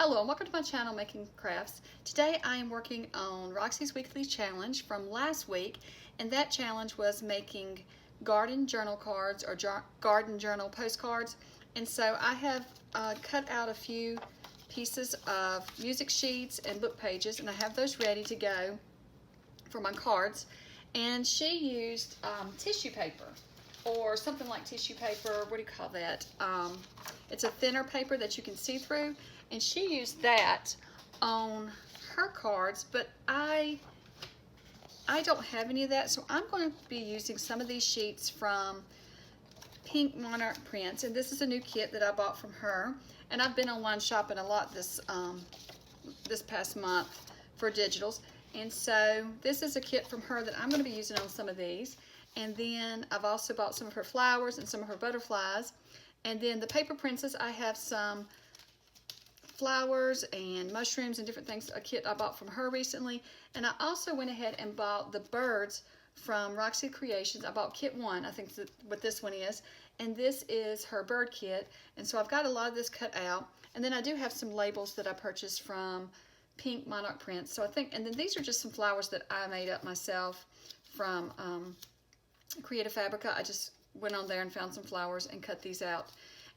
Hello and welcome to my channel, Making Crafts. Today I am working on Roxy's Weekly Challenge from last week, and that challenge was making garden journal cards or garden journal postcards. And so I have cut out a few pieces of music sheets and book pages, and I have those ready to go for my cards. And she used tissue paper, or something like tissue paper. What do you call that? It's a thinner paper that you can see through, and she used that on her cards, but I don't have any of that, so I'm going to be using some of these sheets from Pink Monarch Prints, and this is a new kit that I bought from her, and I've been online shopping a lot this past month for digitals, and so this is a kit from her that I'm going to be using on some of these. And then I've also bought some of her flowers and some of her butterflies. And then the Paper Princess, I have some flowers and mushrooms and different things, a kit I bought from her recently. And I also went ahead and bought the birds from Roxy Creations. I bought kit 1, I think that's what this one is. And this is her bird kit. And so I've got a lot of this cut out. And then I do have some labels that I purchased from Pink Monarch Prints. So I think, and then these are just some flowers that I made up myself from Creative Fabrica. I just went on there and found some flowers and cut these out.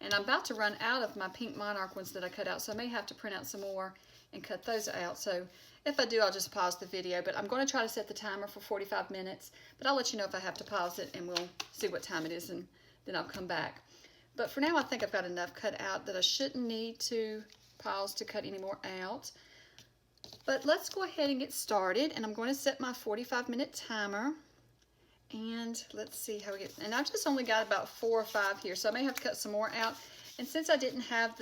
And I'm about to run out of my Pink Monarch ones that I cut out, so I may have to print out some more and cut those out. So if I do, I'll just pause the video, but I'm going to try to set the timer for 45 minutes, but I'll let you know if I have to pause it, and we'll see what time it is, and then I'll come back. But for now, I think I've got enough cut out that I shouldn't need to pause to cut any more out. But let's go ahead and get started, and I'm going to set my 45-minute timer. And let's see how we get, and I've just only got about 4 or 5 here, so I may have to cut some more out. And since I didn't have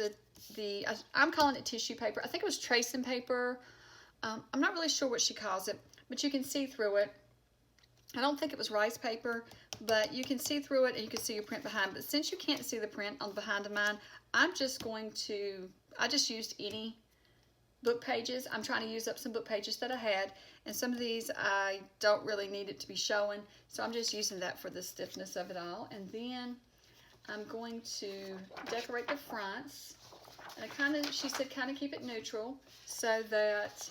I'm calling it tissue paper. I think it was tracing paper. I'm not really sure what she calls it, but you can see through it. I don't think it was rice paper, but you can see through it and you can see your print behind. But since you can't see the print on the behind of mine, I just used any book pages. I'm trying to use up some book pages that I had, and some of these I don't really need it to be showing, so I'm just using that for the stiffness of it all. And then I'm going to decorate the fronts, and she said kind of keep it neutral so that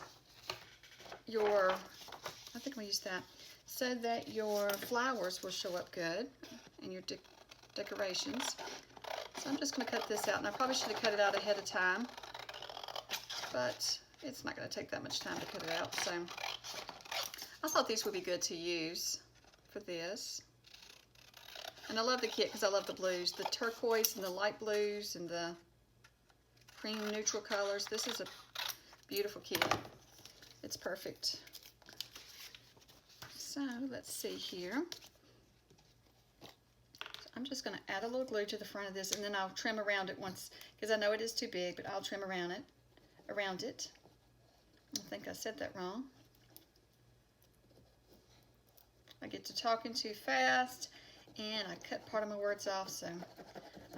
I think I'm gonna use that, so that your flowers will show up good and your decorations. So I'm just gonna cut this out, and I probably should have cut it out ahead of time, but it's not going to take that much time to cut it out. So I thought these would be good to use for this. And I love the kit because I love the blues, the turquoise and the light blues and the cream neutral colors. This is a beautiful kit. It's perfect. So let's see here. I'm just going to add a little glue to the front of this, and then I'll trim around it once, because I know it is too big, but I'll trim around it. I think I said that wrong. I get to talking too fast, and I cut part of my words off, so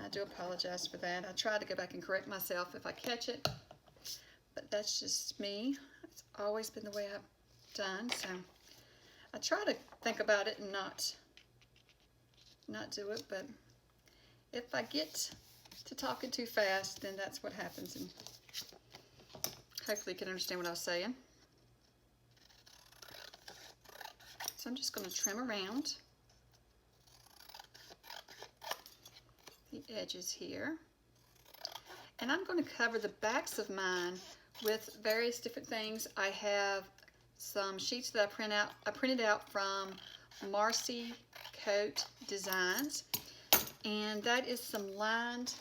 I do apologize for that. I try to go back and correct myself if I catch it, but that's just me. It's always been the way I've done, so I try to think about it and not do it, but if I get to talking too fast, then that's what happens, and hopefully you can understand what I was saying. So I'm just going to trim around the edges here. And I'm going to cover the backs of mine with various different things. I have some sheets that I printed out from Marcy Coat Designs. And that is some lined,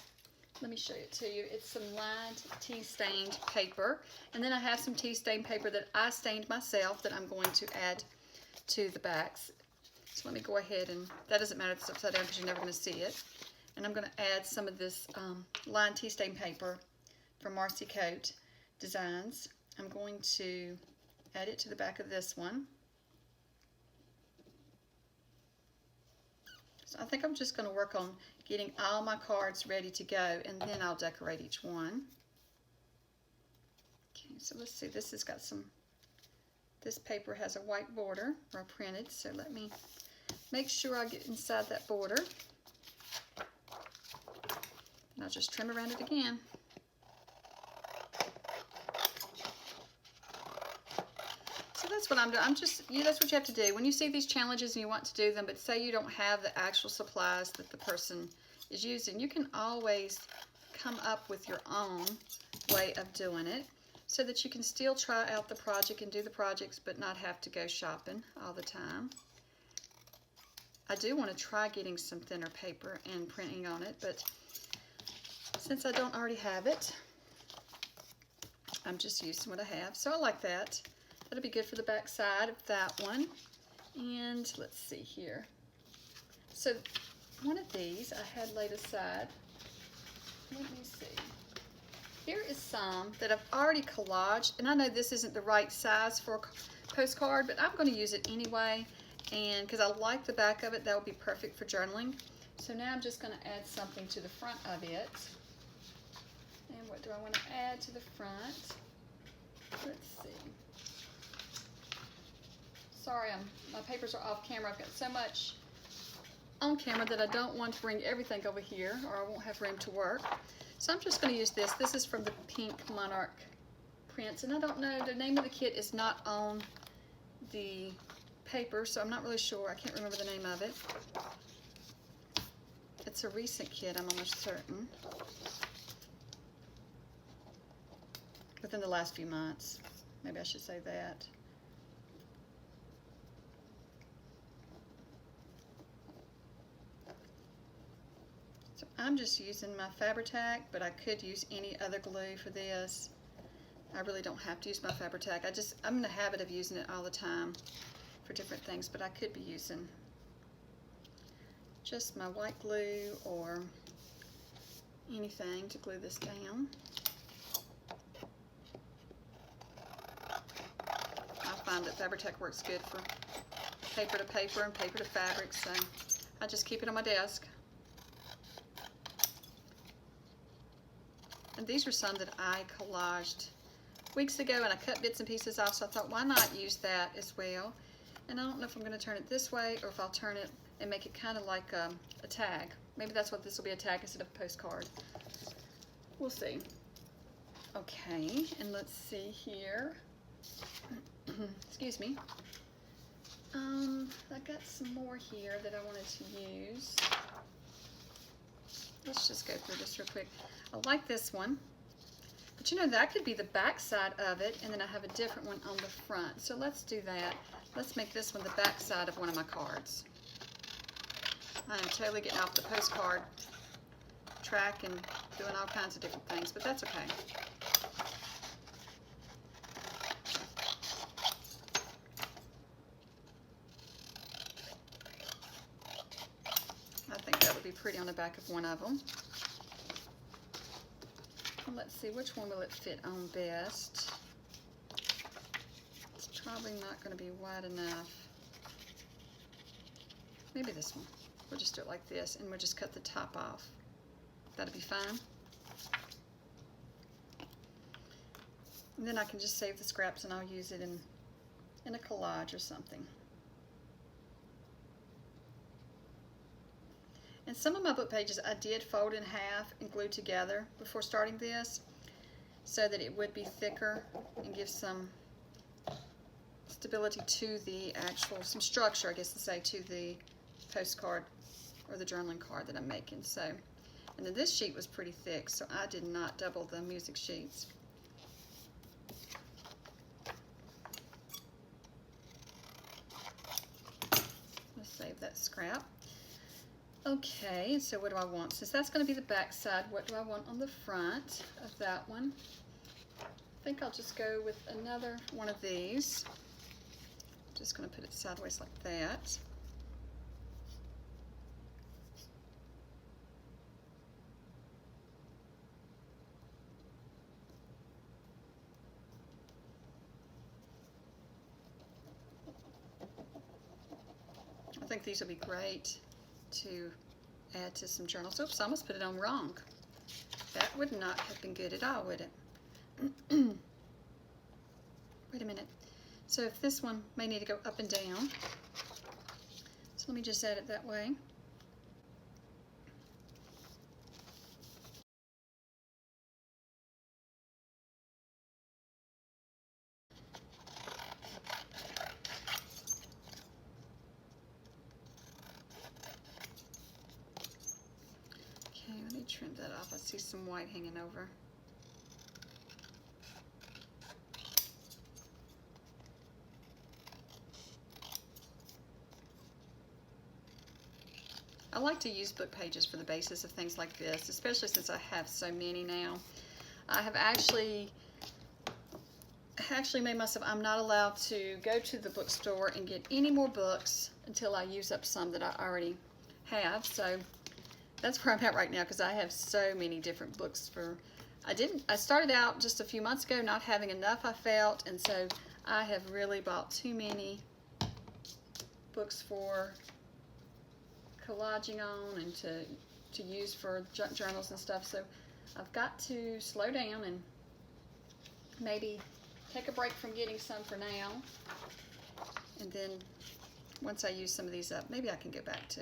let me show it to you. It's some lined tea stained paper. And then I have some tea stained paper that I stained myself that I'm going to add to the backs. So let me go ahead, and that doesn't matter if it's upside down because you're never going to see it. And I'm going to add some of this lined tea stained paper from Marcy Coat Designs. I'm going to add it to the back of this one. So I think I'm just going to work on getting all my cards ready to go, and then I'll decorate each one. Okay, so let's see, this has got this paper has a white border, or printed, so let me make sure I get inside that border. And I'll just trim around it again. that's what I'm doing. That's what you have to do. When you see these challenges and you want to do them, but say you don't have the actual supplies that the person is using, you can always come up with your own way of doing it so that you can still try out the project and do the projects but not have to go shopping all the time. I do want to try getting some thinner paper and printing on it, but since I don't already have it, I'm just using what I have. So I like that. That'll be good for the back side of that one. And let's see here. So one of these I had laid aside. Let me see. Here is some that I've already collaged, and I know this isn't the right size for a postcard, but I'm going to use it anyway, and because I like the back of it, that would be perfect for journaling. So now I'm just going to add something to the front of it. And what do I want to add to the front? Let's see. Sorry, my papers are off camera. I've got so much on camera that I don't want to bring everything over here, or I won't have room to work. So I'm just going to use this. This is from the Pink Monarch prints, and I don't know, the name of the kit is not on the paper, so I'm not really sure. I can't remember the name of it. It's a recent kit, I'm almost certain. Within the last few months. Maybe I should say that. So I'm just using my Fabri-Tac, but I could use any other glue for this. I really don't have to use my Fabri-Tac. I'm in the habit of using it all the time for different things, but I could be using just my white glue or anything to glue this down. I find that Fabri-Tac works good for paper to paper and paper to fabric, so I just keep it on my desk. And these are some that I collaged weeks ago, and I cut bits and pieces off, so I thought, why not use that as well? And I don't know if I'm going to turn it this way or if I'll turn it and make it kind of like a tag. Maybe that's what this will be, a tag instead of a postcard. We'll see. Okay, and let's see here. Excuse me. I got some more here that I wanted to use. Let's just go through this real quick. I like this one, but you know, that could be the back side of it, and then I have a different one on the front. So let's do that. Let's make this one the back side of one of my cards. I am totally getting off the postcard track and doing all kinds of different things, but that's okay. I think that would be pretty on the back of one of them. And let's see, which one will it fit on best? It's probably not going to be wide enough. Maybe this one. We'll just do it like this, and we'll just cut the top off. That'll be fine. And then I can just save the scraps and I'll use it in a collage or something. And some of my book pages I did fold in half and glue together before starting this so that it would be thicker and give some stability to the actual, some structure, I guess to say, to the postcard or the journaling card that I'm making. So, and then this sheet was pretty thick, so I did not double the music sheets. Let's save that scrap. Okay, so what do I want? Since that's going to be the back side, what do I want on the front of that one? I think I'll just go with another one of these. Just going to put it sideways like that. I think these will be great to add to some journals. Oops, I almost put it on wrong. That would not have been good at all, would it? Wait a minute. So if this one may need to go up and down, so let me just add it that way. trim that off. I see some white hanging over. I like to use book pages for the basis of things like this, especially since I have so many now. I have actually made myself, I'm not allowed to go to the bookstore and get any more books until I use up some that I already have. So that's where I'm at right now, because I have so many different books for, I started out just a few months ago not having enough, I felt, and so I have really bought too many books for collaging on and to use for journals and stuff. So I've got to slow down and maybe take a break from getting some for now, and then once I use some of these up, maybe I can go back to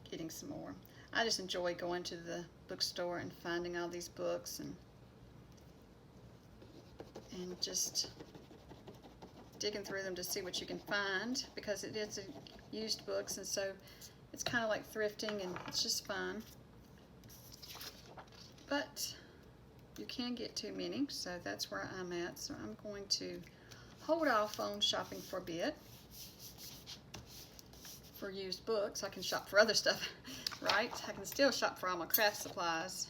getting some more. I just enjoy going to the bookstore and finding all these books and just digging through them to see what you can find, because it is used books, and so it's kind of like thrifting, and it's just fun. But you can get too many, so that's where I'm at. So I'm going to hold off on shopping for a bit for used books. I can shop for other stuff, right? I can still shop for all my craft supplies.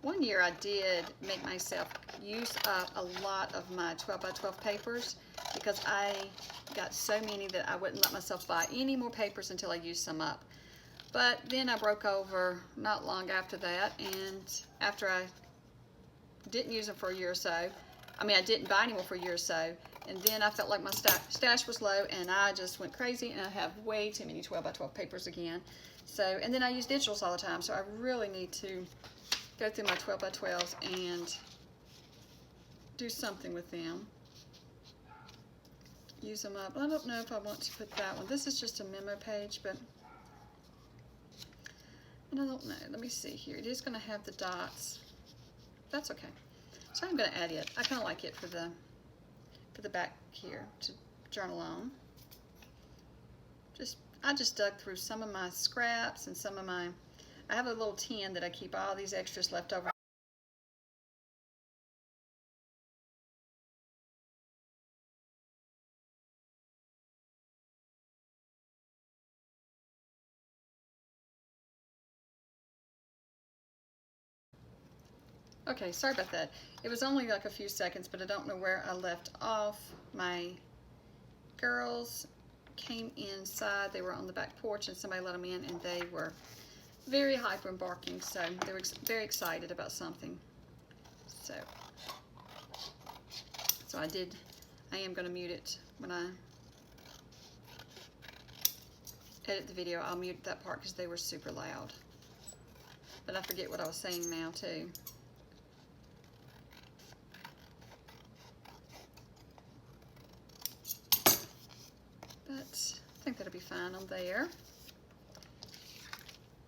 One year I did make myself use up a lot of my 12 by 12 papers, because I got so many that I wouldn't let myself buy any more papers until I used some up. But then I broke over not long after that, and after I didn't use them for a year or so, I mean, I didn't buy any more for a year or so, and then I felt like my stash was low, and I just went crazy, and I have way too many 12 by 12 papers again. So, and then I use digitals all the time, so I really need to go through my 12 by 12s and do something with them. Use them up. I don't know if I want to put that one. This is just a memo page, but I don't know. Let me see here. It is going to have the dots. That's okay. So I'm going to add it. I kind of like it for the back here to journal on. I just dug through some of my scraps and some of my, I have a little tin that I keep all these extras left over. Okay, sorry about that. It was only like a few seconds, but I don't know where I left off. My girls came inside. They were on the back porch, and somebody let them in, and they were very hyper and barking, so they were very excited about something. So I am going to mute it when I edit the video. I'll mute that part because they were super loud. But I forget what I was saying now too. But I think that'll be fine on there.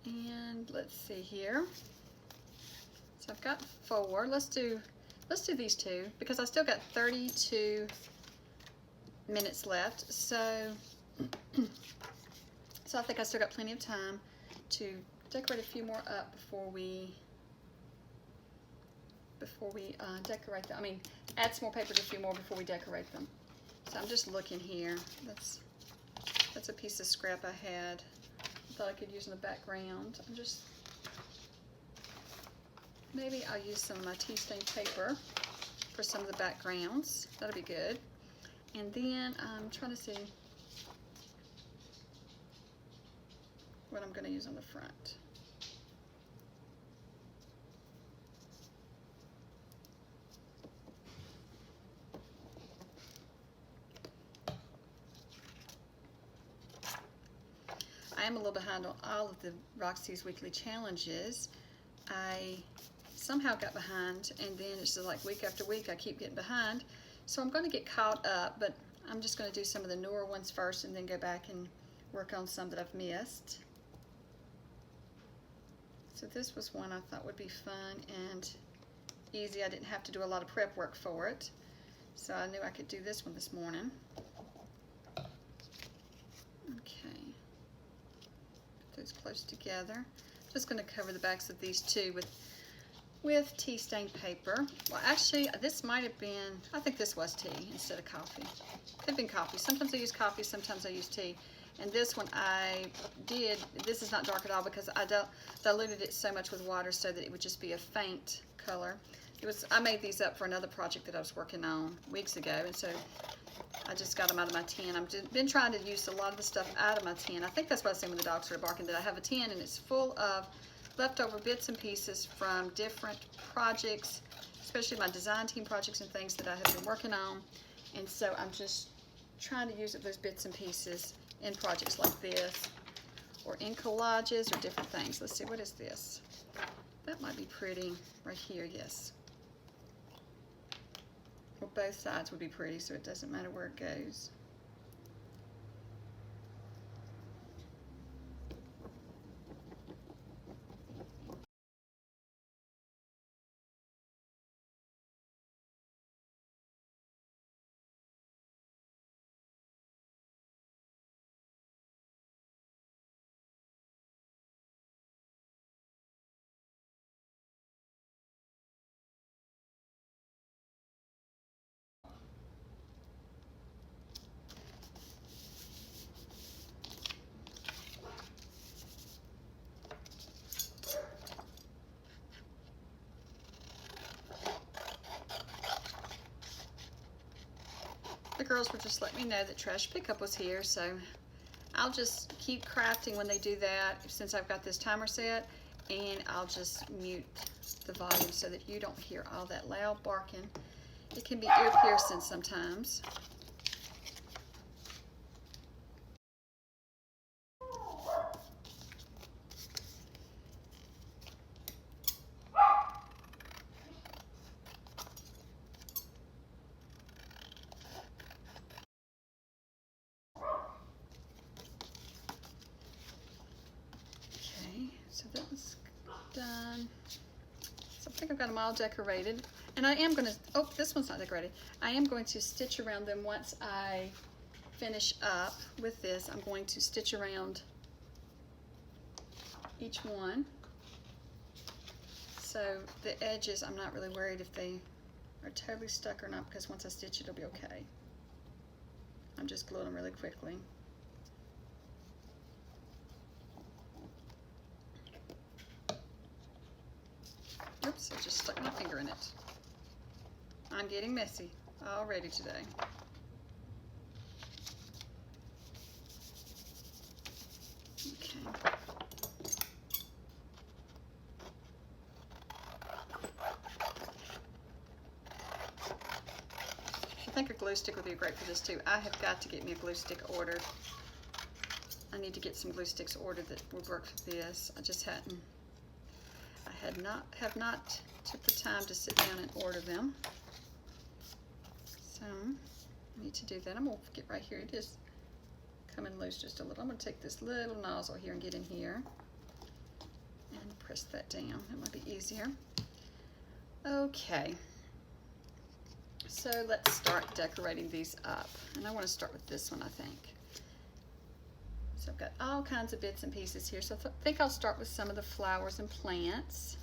And let's see here. So I've got 4. Let's do these 2 because I still got 32 minutes left. So I think I still got plenty of time to decorate a few more up before we decorate them. I mean, add some more papers, a few more before we decorate them. So I'm just looking here. That's a piece of scrap I had. I thought I could use in the background. Maybe I'll use some of my tea stain paper for some of the backgrounds. That'll be good. And then I'm trying to see what I'm going to use on the front. I am a little behind on all of the Roxy's weekly challenges. I somehow got behind, and then it's just like week after week I keep getting behind. So I'm going to get caught up, but I'm just going to do some of the newer ones first and then go back and work on some that I've missed. So this was one I thought would be fun and easy. I didn't have to do a lot of prep work for it. So I knew I could do this one this morning. Okay. Put goes close together. Just going to cover the backs of these two with tea stained paper. Well, actually, this might have been, I think this was tea instead of coffee. Could have been coffee. Sometimes I use coffee, sometimes I use tea. And this one this is not dark at all because I diluted it so much with water so that it would just be a faint color. I made these up for another project that I was working on weeks ago, and so I just got them out of my tin. I've been trying to use a lot of the stuff out of my tin. I think that's what I was saying when the dogs started barking, that I have a tin and it's full of leftover bits and pieces from different projects, especially my design team projects and things that I have been working on. And so I'm just trying to use those bits and pieces in projects like this, or in collages, or different things. Let's see, what is this? That might be pretty right here, yes. Well, both sides would be pretty, so it doesn't matter where it goes. The girls were just letting me know that trash pickup was here, so I'll just keep crafting when they do that since I've got this timer set, and I'll just mute the volume so that you don't hear all that loud barking. It can be ear-piercing sometimes. So that was done. So I think I've got them all decorated. And I am going to, oh, this one's not decorated. I am going to stitch around them once I finish up with this. I'm going to stitch around each one. So the edges, I'm not really worried if they are totally stuck or not, because once I stitch it, it'll be okay. I'm just gluing them really quickly. Oops, I just stuck my finger in it. I'm getting messy already today. Okay. I think a glue stick would be great for this too. I have got to get me a glue stick ordered. I need to get some glue sticks ordered that would work for this. I just hadn't. Have not took the time to sit down and order them. So I need to do that. I'm gonna get right here. It is coming loose just a little. I'm gonna take this little nozzle here and get in here and press that down. It might be easier. Okay. So let's start decorating these up. And I want to start with this one, I think. So I've got all kinds of bits and pieces here. So I think I'll start with some of the flowers and plants.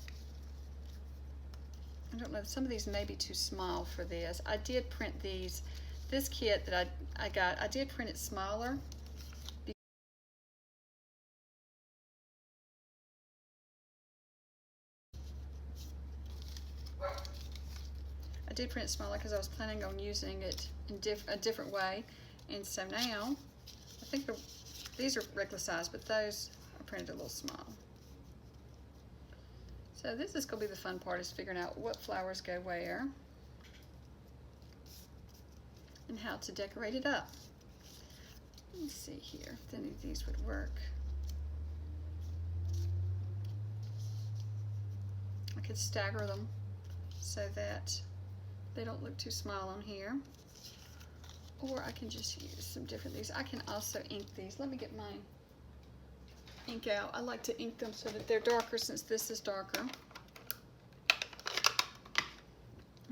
I don't know, some of these may be too small for this. I did print these, this kit that I got, I did print it smaller. I did print it smaller because I was planning on using it in a different way. And so now, I think these are regular size, but those are printed a little small. So this is going to be the fun part, is figuring out what flowers go where and how to decorate it up. Let me see here if any of these would work. I could stagger them so that they don't look too small on here. Or I can just use some different these. I can also ink these. Let me get my ink out. I like to ink them so that they're darker, since this is darker.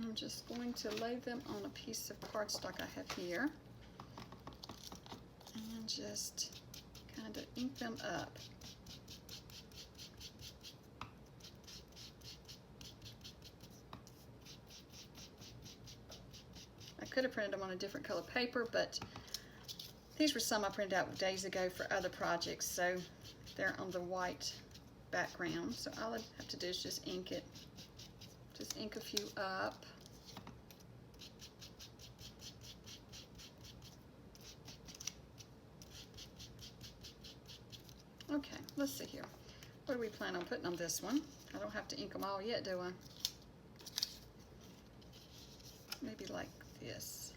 I'm just going to lay them on a piece of cardstock I have here and just kind of ink them up. could have printed them on a different color paper, but these were some I printed out days ago for other projects, so they're on the white background. So all I have to do is just ink it. Just ink a few up. Okay, let's see here. What do we plan on putting on this one? I don't have to ink them all yet, do I? Maybe like this.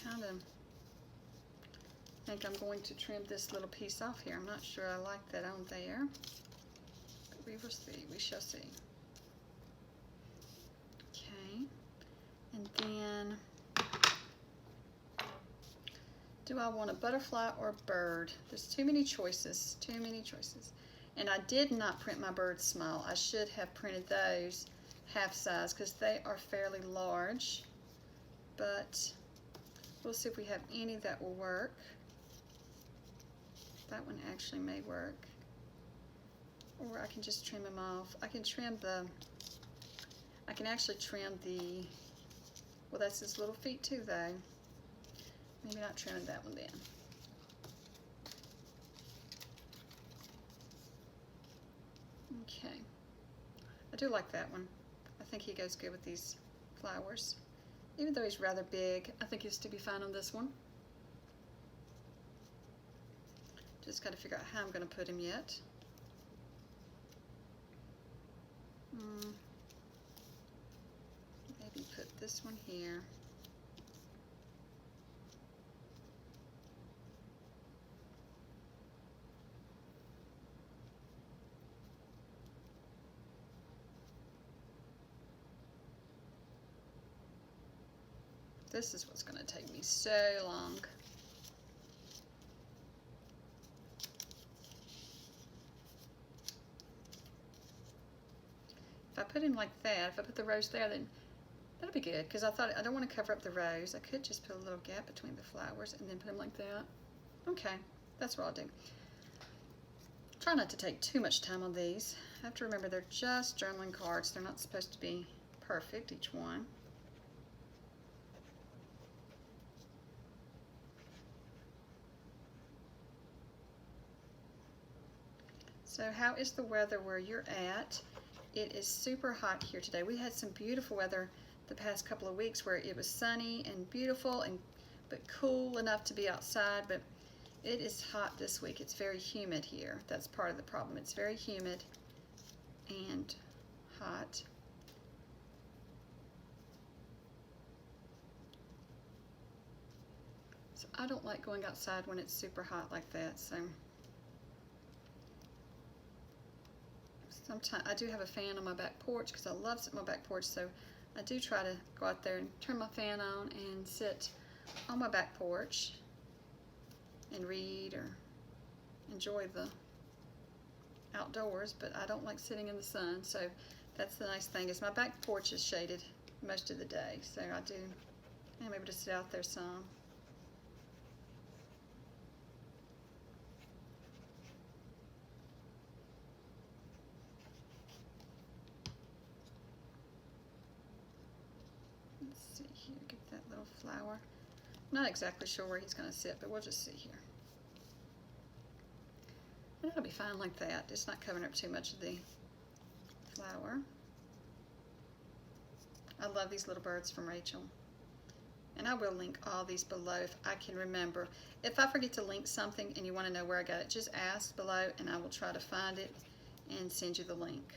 Kind of think I'm going to trim this little piece off here. I'm not sure I like that on there, but we will see. We shall see. Okay, and then do I want a butterfly or a bird? There's too many choices, too many choices. And I did not print my birds small. I should have printed those half size because they are fairly large, but we'll see if we have any that will work. That one actually may work. Or I can just trim them off. I can actually trim the, well, that's his little feet too though. Maybe not trimming that one then. Okay. I do like that one. I think he goes good with these flowers. Even though he's rather big, I think he's to be fine on this one. Just got to figure out how I'm going to put him yet. Maybe put this one here. This is what's going to take me so long. If I put him like that, if I put the rose there, then that'll be good, because I don't want to cover up the rose. I could just put a little gap between the flowers and then put them like that. Okay, that's what I'll do. Try not to take too much time on these. I have to remember they're just journaling cards. They're not supposed to be perfect, each one. So how is the weather where you're at? It is super hot here today. We had some beautiful weather the past couple of weeks where it was sunny and beautiful but cool enough to be outside, but it is hot this week. It's very humid here. That's part of the problem. It's very humid and hot. So I don't like going outside when it's super hot like that. So sometimes I do have a fan on my back porch because I love sitting on my back porch, so I do try to go out there and turn my fan on and sit on my back porch and read or enjoy the outdoors, but I don't like sitting in the sun. So that's the nice thing, is my back porch is shaded most of the day, so I'm able to sit out there some. Get that little flower. I'm not exactly sure where he's going to sit, but we'll just see here. And it'll be fine like that. It's not covering up too much of the flower. I love these little birds from Rachel. And I will link all these below if I can remember. If I forget to link something and you want to know where I got it, just ask below and I will try to find it and send you the link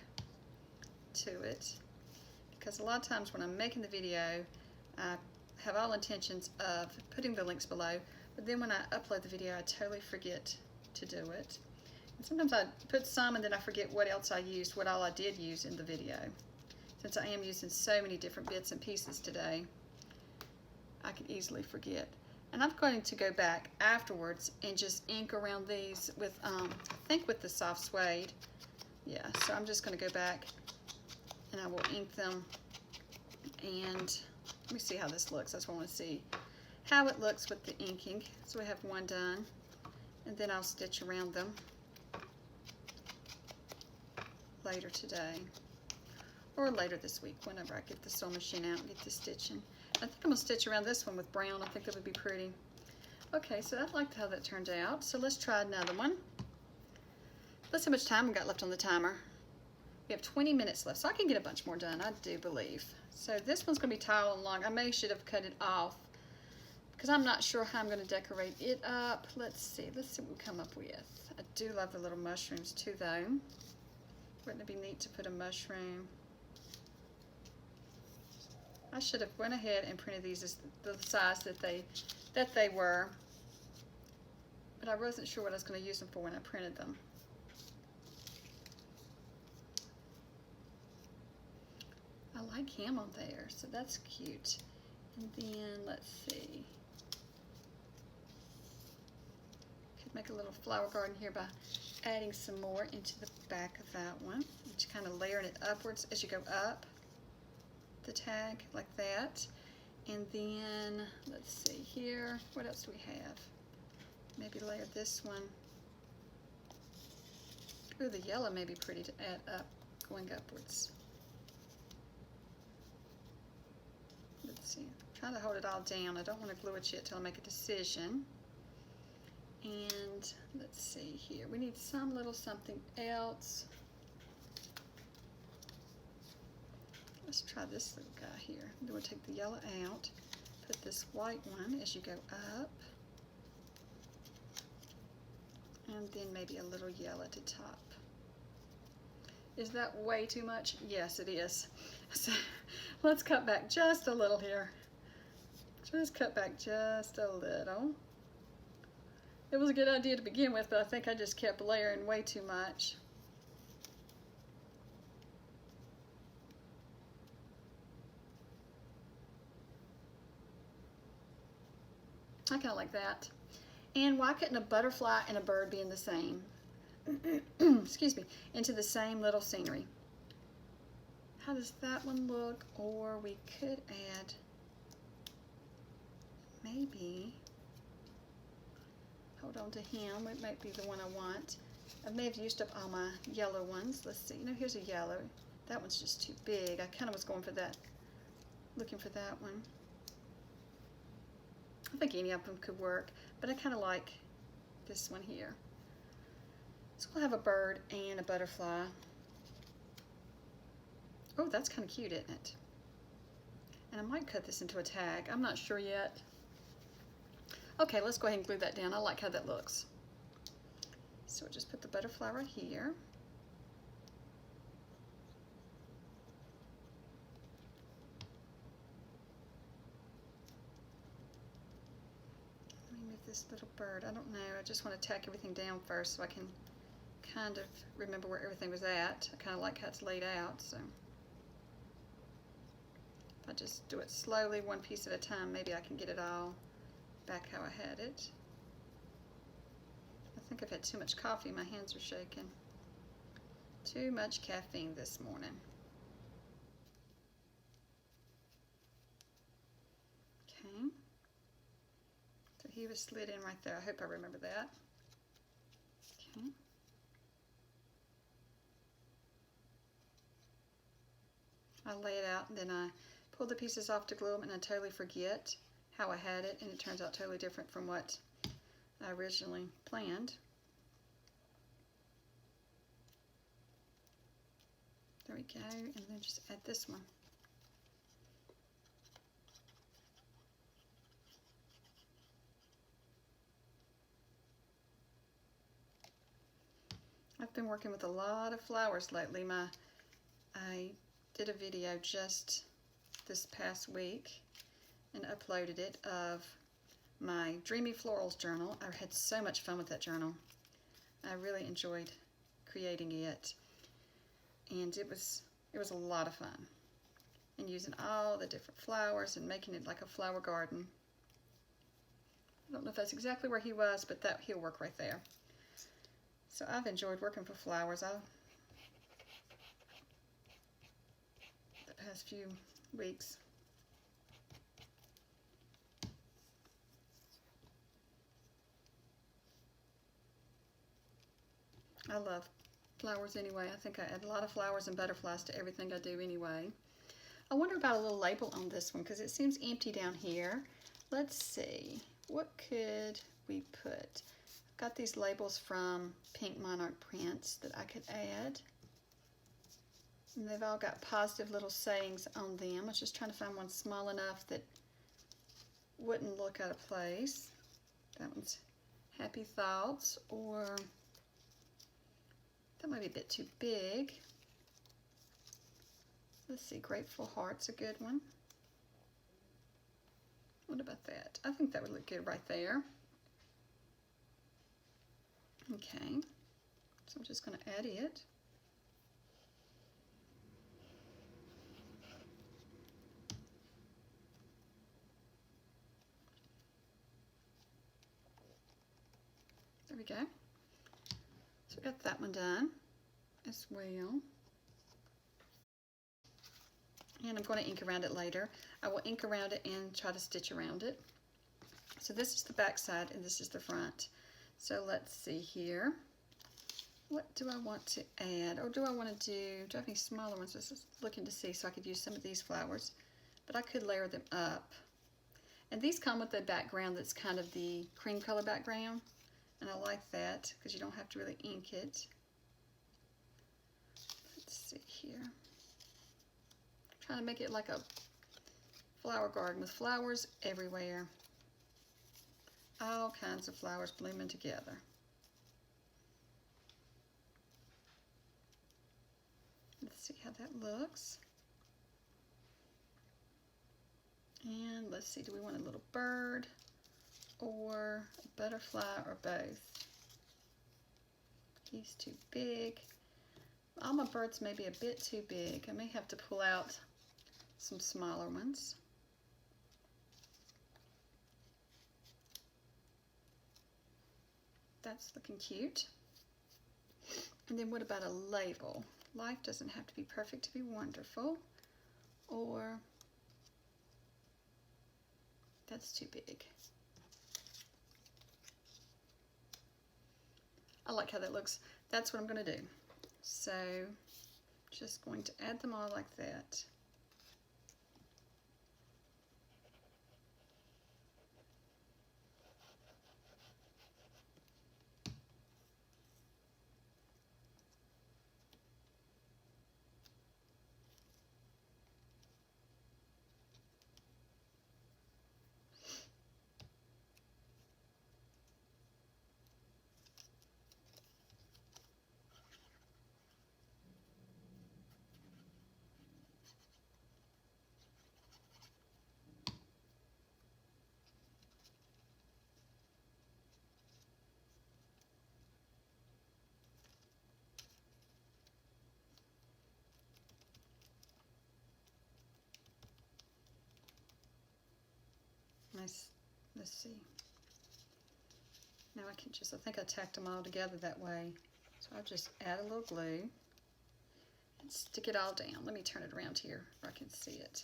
to it. Because a lot of times when I'm making the video, I have all intentions of putting the links below, but then when I upload the video, I totally forget to do it. And sometimes I put some and then I forget what else I used, what all I did use in the video. Since I am using so many different bits and pieces today, I can easily forget. And I'm going to go back afterwards and just ink around these with, I think with the soft suede. Yeah, so I'm just going to go back and I will ink them, and let me see how this looks. That's what I want to see, how it looks with the inking. So we have one done, and then I'll stitch around them later today or later this week whenever I get the sewing machine out and get to stitching. I think I'm going to stitch around this one with brown. I think that would be pretty. Okay, so I liked how that turned out. So let's try another one. Let's see how much time we got left on the timer. We have 20 minutes left, so I can get a bunch more done, I do believe. So this one's going to be tile and long. I should have cut it off because I'm not sure how I'm going to decorate it up. Let's see what we come up with. I do love the little mushrooms too, though. Wouldn't it be neat to put a mushroom? I should have went ahead and printed these as the size that they were, but I wasn't sure what I was going to use them for when I printed them. I like him on there, so that's cute. And then let's see. Could make a little flower garden here by adding some more into the back of that one. Just kind of layering it upwards as you go up the tag like that. And then let's see here. What else do we have? Maybe layer this one. Ooh, the yellow may be pretty to add up, going upwards. Let's see, I'm trying to hold it all down. I don't want to glue it yet till I make a decision. And let's see here. We need some little something else. Let's try this little guy here. Then we'll take the yellow out. Put this white one as you go up. And then maybe a little yellow at the top. Is that way too much? Yes, it is. So let's cut back just a little here. Just cut back just a little. It was a good idea to begin with, but I think I just kept layering way too much. I kind of like that. And why couldn't a butterfly and a bird be in the same, excuse me, into the same little scenery? How does that one look? Or we could add, maybe, hold on to him. It might be the one I want. I may have used up all my yellow ones. Let's see. Here's a yellow. That one's just too big. I kind of was going for that, looking for that one. I think any of them could work, but I kind of like this one here. So we'll have a bird and a butterfly. Oh, that's kind of cute, isn't it? And I might cut this into a tag. I'm not sure yet. Okay, let's go ahead and glue that down. I like how that looks. So we'll just put the butterfly right here. Let me move this little bird. I don't know. I just want to tack everything down first so I can kind of remember where everything was at. I kind of like how it's laid out. So if I just do it slowly, one piece at a time, maybe I can get it all back how I had it. I think I've had too much coffee. My hands are shaking. Too much caffeine this morning. Okay. So he was slid in right there. I hope I remember that. Okay. I lay it out and then I pull the pieces off to glue them and I totally forget how I had it and it turns out totally different from what I originally planned. There we go, and then just add this one. I've been working with a lot of flowers lately. I did a video just this past week and uploaded it of my Dreamy Florals journal. I had so much fun with that journal. I really enjoyed creating it, and it was a lot of fun. And using all the different flowers and making it like a flower garden. I don't know if that's exactly where he was, but he'll work right there. So I've enjoyed working for flowers. The past few weeks. I love flowers anyway. I think I add a lot of flowers and butterflies to everything I do anyway. I wonder about a little label on this one because it seems empty down here. Let's see, what could we put? I've got these labels from Pink Monarch Prints that I could add. And they've all got positive little sayings on them. I was just trying to find one small enough that wouldn't look out of place. That one's Happy Thoughts, or that might be a bit too big. Let's see, Grateful Heart's a good one. What about that? I think that would look good right there. Okay, so I'm just going to add it. There we go. So we got that one done as well. And I'm going to ink around it later. I will ink around it and try to stitch around it. So this is the back side and this is the front. So let's see here. What do I want to add? Or do I want to do I have any smaller ones? I was just looking to see so I could use some of these flowers. But I could layer them up. And these come with a background that's kind of the cream color background. And I like that because you don't have to really ink it. Let's see here. I'm trying to make it like a flower garden with flowers everywhere. All kinds of flowers blooming together. Let's see how that looks. And let's see, do we want a little bird or a butterfly or both? He's too big. All my birds may be a bit too big. I may have to pull out some smaller ones. That's looking cute. And then what about a label? Life doesn't have to be perfect to be wonderful. Or that's too big. I like how that looks. That's what I'm going to do. So just going to add them all like that. Nice. Let's see. Now I can just, I think I tacked them all together that way. So I'll just add a little glue and stick it all down. Let me turn it around here where I can see it.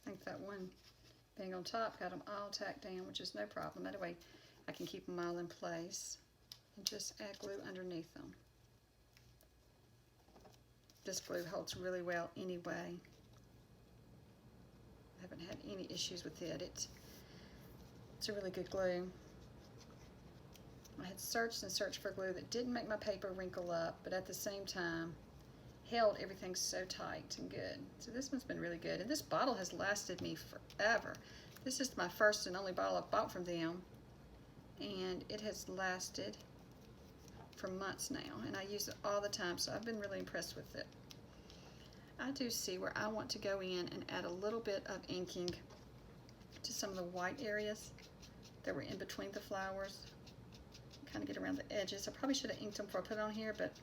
I think that one being on top got them all tacked down, which is no problem. That way I can keep them all in place and just add glue underneath them. This glue holds really well anyway. I haven't had any issues with it. It's a really good glue. I had searched and searched for glue that didn't make my paper wrinkle up, but at the same time held everything so tight and good. So this one's been really good. And this bottle has lasted me forever. This is my first and only bottle I've bought from them. And it has lasted for months now. And I use it all the time, so I've been really impressed with it. I do see where I want to go in and add a little bit of inking to some of the white areas that were in between the flowers. Kind of get around the edges. I probably should have inked them before I put it on here, but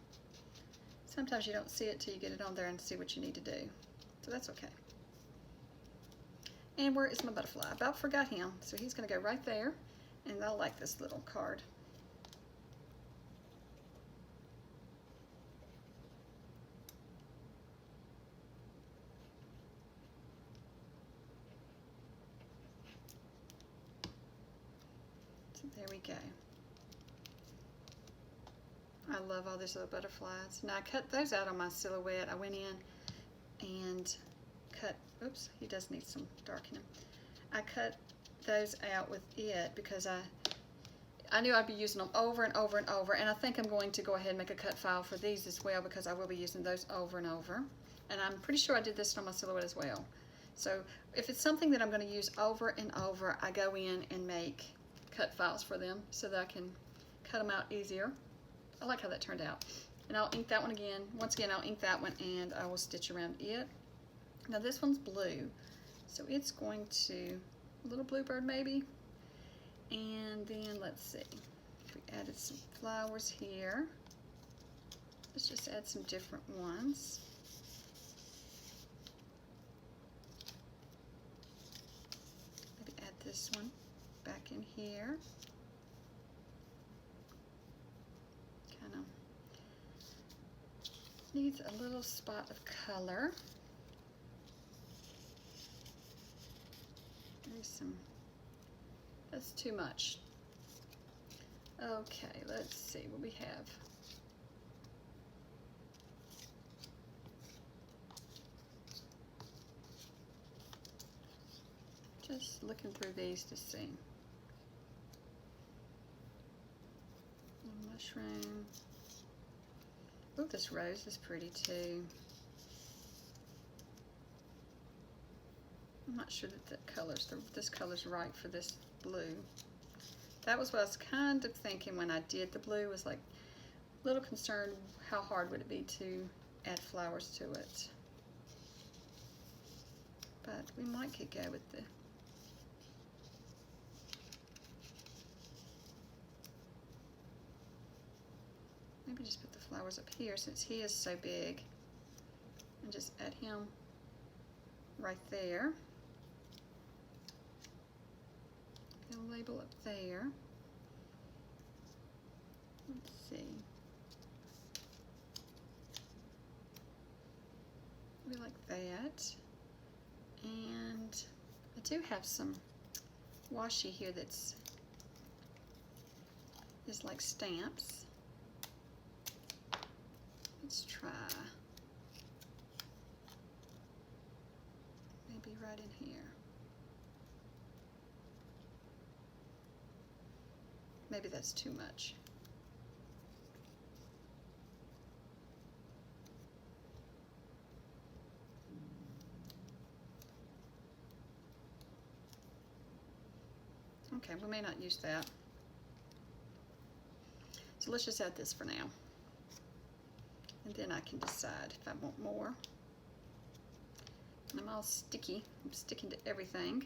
sometimes you don't see it till you get it on there and see what you need to do. So that's okay. And where is my butterfly? I about forgot him. So he's going to go right there. And I like this little card. There we go. I love all these little butterflies. Now I cut those out on my silhouette. I went in and cut, oops, he does need some darkening. I cut those out with it because I knew I'd be using them over and over and over, and I think I'm going to go ahead and make a cut file for these as well because I will be using those over and over. And I'm pretty sure I did this on my silhouette as well. So if it's something that I'm going to use over and over, I go in and make cut files for them so that I can cut them out easier. I like how that turned out. And I'll ink that one again. Once again, I'll ink that one and I will stitch around it. Now this one's blue, so it's going to, a little bluebird maybe. And then let's see, if we added some flowers here. Let's just add some different ones. Maybe add this one back in here. Kind of needs a little spot of color. There's some, that's too much. Okay, let's see what we have. Just looking through these to see. Mushroom. Oh, this rose is pretty too. I'm not sure that this color's right for this blue. That was what I was kind of thinking when I did the blue, was like a little concerned how hard would it be to add flowers to it. But we might could go with the maybe just put the flowers up here since he is so big and just add him right there. A label up there. Let's see. We like that. And I do have some washi here that's is like stamps. Let's try maybe right in here. Maybe that's too much. Okay, we may not use that. So let's just add this for now. And then I can decide if I want more. And I'm all sticky. I'm sticking to everything.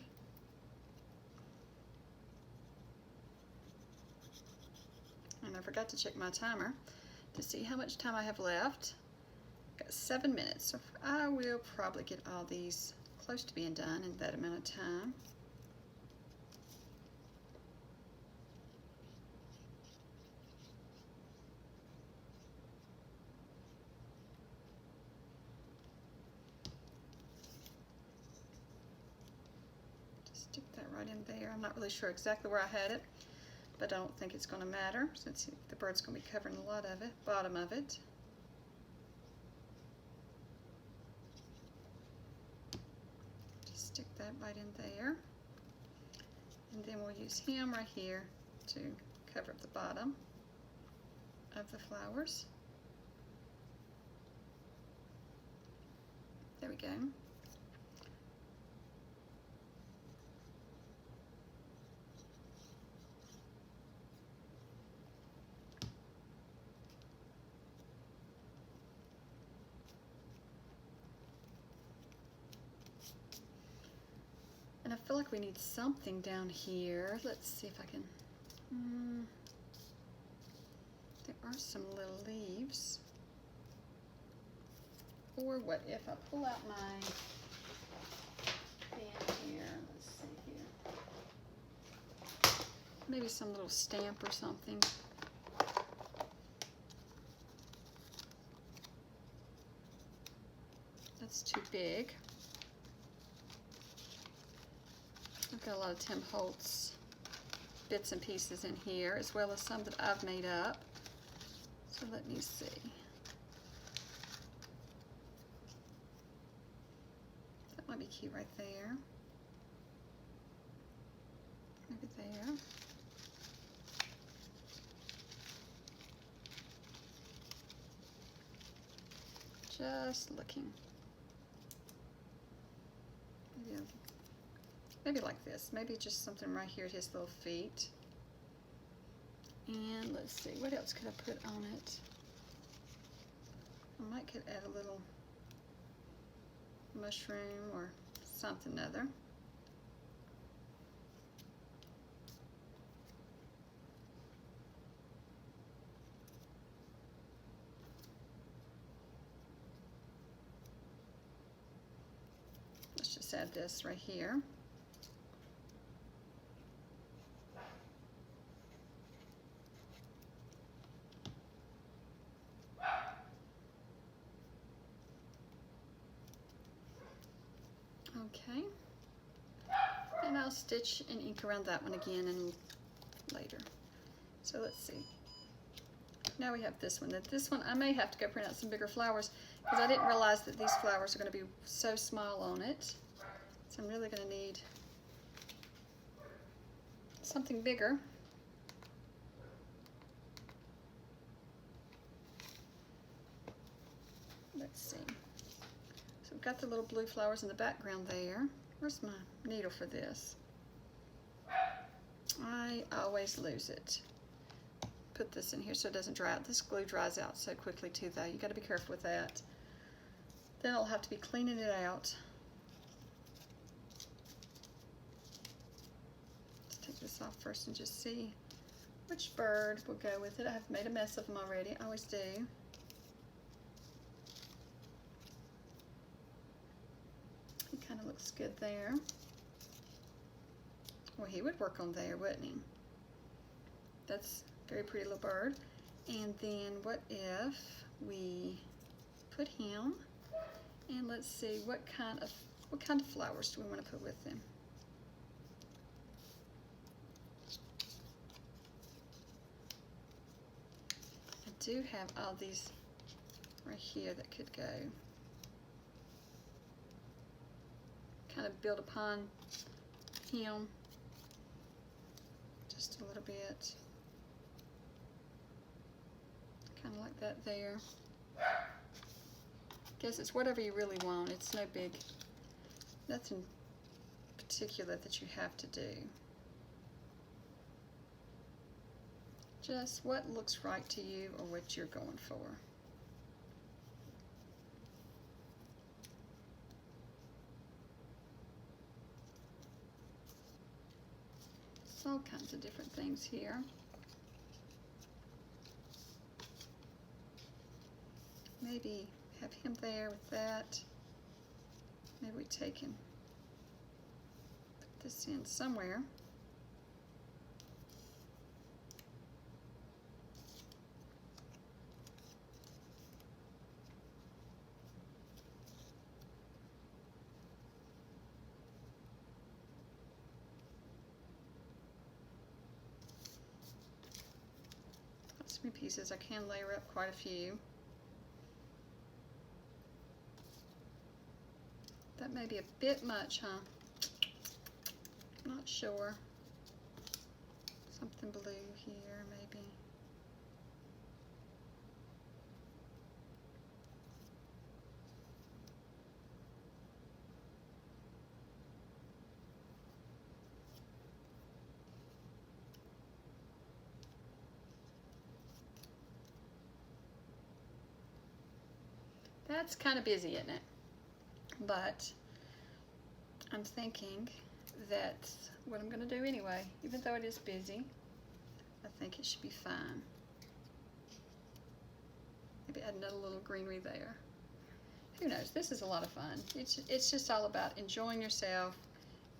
And I forgot to check my timer to see how much time I have left. Got 7 minutes, so I will probably get all these close to being done in that amount of time. Just stick that right in there. I'm not really sure exactly where I had it, but I don't think it's going to matter since the bird's going to be covering a lot of it, bottom of it. Just stick that right in there. And then we'll use him right here to cover up the bottom of the flowers. There we go. And I feel like we need something down here. Let's see if I can. There are some little leaves. Or what if I pull out my pen here? Let's see here. Maybe some little stamp or something. That's too big. I've got a lot of Tim Holtz bits and pieces in here, as well as some that I've made up. So let me see. That might be cute right there. Maybe there. Just looking. Maybe like this. Maybe just something right here at his little feet. And let's see, what else could I put on it? I might could add a little mushroom or something other. Let's just add this right here. Okay, and I'll stitch and ink around that one again and later. So let's see. Now we have this one. This one I may have to go print out some bigger flowers because I didn't realize that these flowers are going to be so small on it. So I'm really going to need something bigger. Let's see. So we've got the little blue flowers in the background there. Where's my needle for this? I always lose it. Put this in here so it doesn't dry out. This glue dries out so quickly too though. You got to be careful with that. Then I'll have to be cleaning it out. Let's take this off first and just see which bird will go with it. I've made a mess of them already. I always do. He kind of looks good there. Well, he would work on there, wouldn't he? That's a very pretty little bird. And then what if we put him, and let's see what kind of flowers do we want to put with him? I do have all these right here that could go. Kind of build upon him just a little bit. Kind of like that there. Guess it's whatever you really want. It's no big, nothing particular that you have to do. Just what looks right to you or what you're going for. All kinds of different things here. Maybe have him there with that. Maybe we take him, put this in somewhere. Pieces. I can layer up quite a few. That may be a bit much, huh? Not sure. Something blue here, maybe. That's kind of busy, isn't it? But I'm thinking that's what I'm going to do anyway. Even though it is busy, I think it should be fine. Maybe add another little greenery there. Who knows? This is a lot of fun. It's just all about enjoying yourself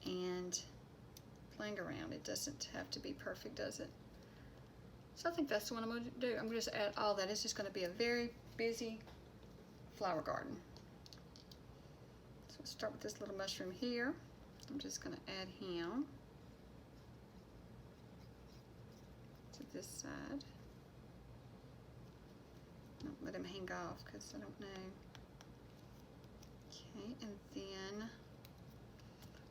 and playing around. It doesn't have to be perfect, does it? So I think that's what I'm going to do. I'm going to just add all that. It's just going to be a very busy flower garden. So we'll start with this little mushroom here. I'm just going to add him. this side. Don't let him hang off because I don't know. Okay, and then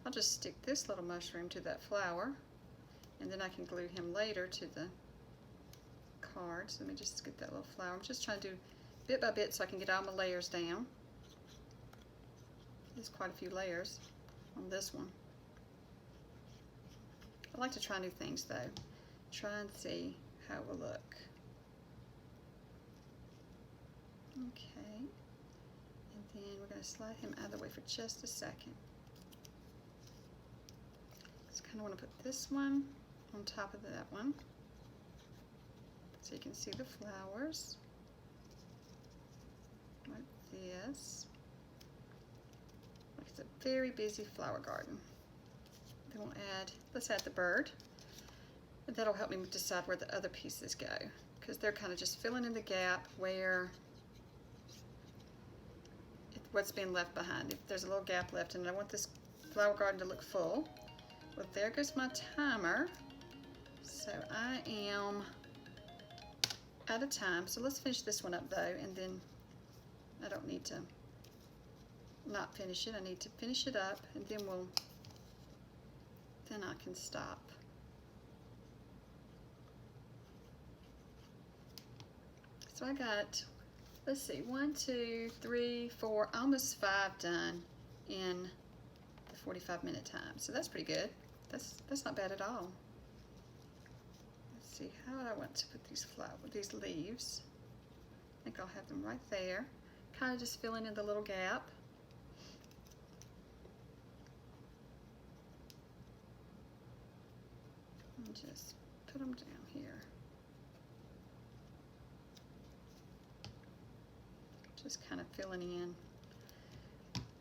I'll just stick this little mushroom to that flower, and then I can glue him later to the cards. Let me just get that little flower. I'm just trying to do bit by bit so I can get all my layers down. There's quite a few layers on this one. I like to try new things though. Try and see how it will look. Okay, and then we're going to slide him out of the way for just a second. Just kind of want to put this one on top of that one so you can see the flowers like this. Like it's a very busy flower garden. Then we'll add, let's add the bird. And that'll help me decide where the other pieces go, because they're kind of just filling in the gap where what's being left behind. If there's a little gap left and I want this flower garden to look full, well, there goes my timer. So I am out of time. So let's finish this one up though, and then I don't need to not finish it. I need to finish it up, and then I can stop. So I got, let's see, 1, 2, 3, 4, almost 5 done in the 45-minute time. So that's pretty good. That's not bad at all. Let's see, how would I want to put these leaves? I think I'll have them right there. Kind of just filling in the little gap. And just put them down here. Just kind of filling in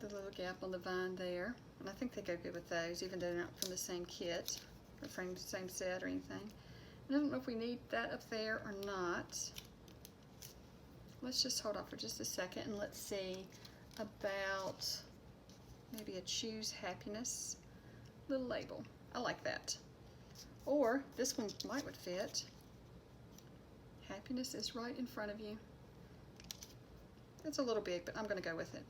the little gap on the vine there. And I think they go good with those, even though they're not from the same kit or from the same set or anything. And I don't know if we need that up there or not. Let's just hold off for just a second and let's see about maybe a Choose Happiness little label. I like that. Or this one would fit. Happiness is right in front of you. It's a little big, but I'm going to go with it.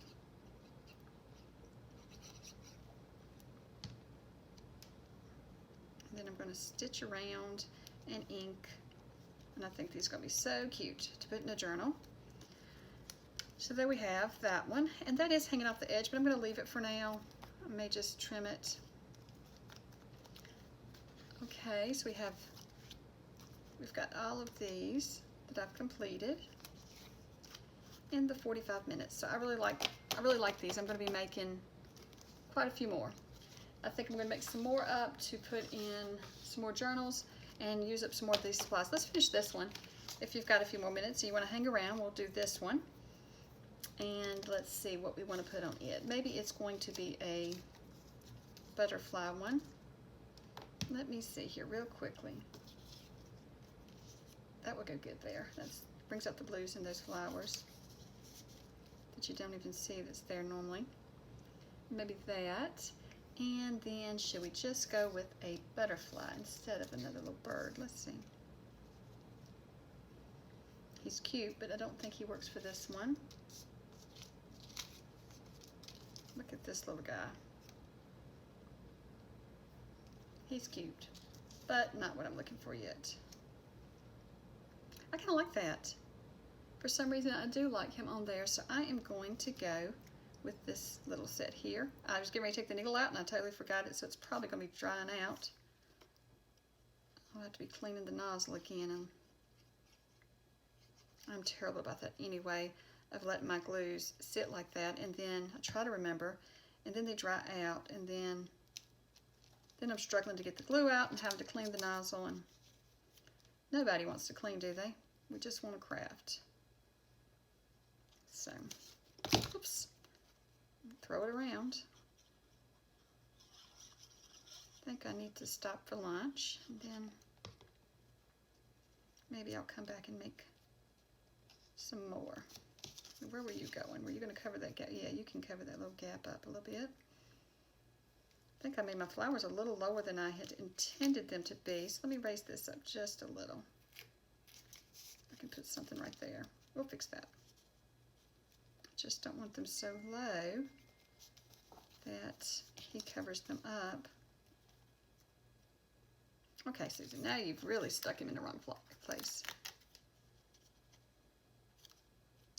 And then I'm going to stitch around and ink. And I think these are going to be so cute to put in a journal. So there we have that one. And that is hanging off the edge, but I'm going to leave it for now. I may just trim it. Okay, so we've got all of these that I've completed in the 45 minutes. So I really like these. I'm going to be making quite a few more. I think I'm going to make some more up to put in some more journals and use up some more of these supplies. Let's finish this one. If you've got a few more minutes and you want to hang around, we'll do this one. And let's see what we want to put on it. Maybe it's going to be a butterfly one. Let me see here real quickly. That would go good there. That brings out the blues in those flowers that you don't even see that's there normally. Maybe that. And then should we just go with a butterfly instead of another little bird? Let's see. He's cute, but I don't think he works for this one. Look at this little guy. He's cute, but not what I'm looking for yet. I kind of like that. For some reason, I do like him on there, so I am going to go with this little set here. I was getting ready to take the needle out, and I totally forgot it, so it's probably going to be drying out. I'll have to be cleaning the nozzle again, and I'm terrible about that anyway, of letting my glues sit like that, and then I try to remember, and then they dry out, and then I'm struggling to get the glue out and having to clean the nozzle, and nobody wants to clean, do they? We just want to craft. So, oops, throw it around. I think I need to stop for lunch, and then maybe I'll come back and make some more. Where were you going? Were you going to cover that gap? Yeah, you can cover that little gap up a little bit. I think I made my flowers a little lower than I had intended them to be, so let me raise this up just a little. can put something right there. We'll fix that. Just don't want them so low that he covers them up. Okay, Susan, now you've really stuck him in the wrong place.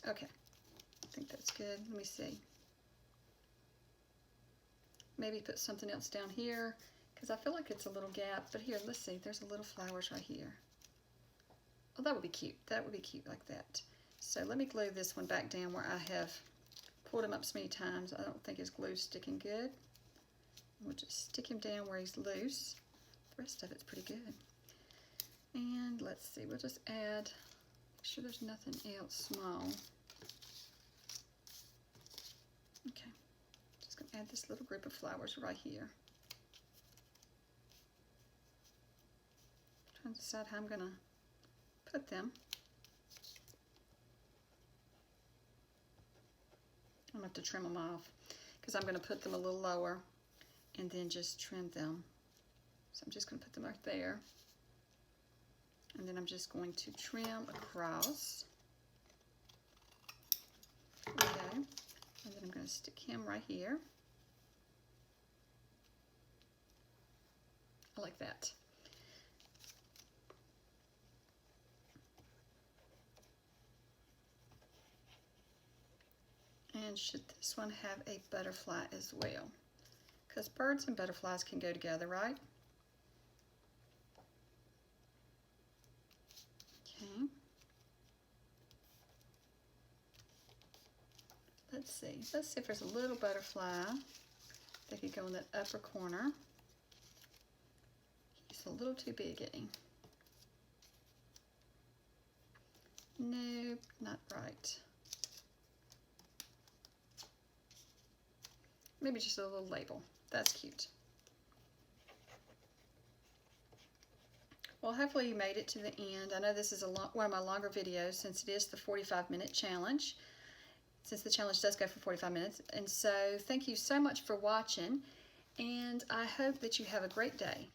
Okay, I think that's good. Let me see. Maybe put something else down here, because I feel like it's a little gap. But here, let's see, there's a little flowers right here. Oh, that would be cute. That would be cute like that. So let me glue this one back down where I have pulled him up so many times. I don't think his glue's sticking good. We'll just stick him down where he's loose. The rest of it's pretty good. And let's see, we'll just add, make sure there's nothing else small. Okay, just gonna add this little group of flowers right here. Trying to decide how I'm gonna put them. I'm gonna have to trim them off because I'm gonna put them a little lower and then just trim them. So I'm just gonna put them right there. And then I'm just going to trim across. There we go. And then I'm going to stick him right here. I like that. And should this one have a butterfly as well? Because birds and butterflies can go together, right? Okay. Let's see if there's a little butterfly that could go in that upper corner. He's a little too big, isn't he? Nope, not right. Maybe just a little label. That's cute. Well, hopefully you made it to the end. I know this is one of my longer videos since it is the 45-minute challenge, since the challenge does go for 45 minutes. And so thank you so much for watching, and I hope that you have a great day.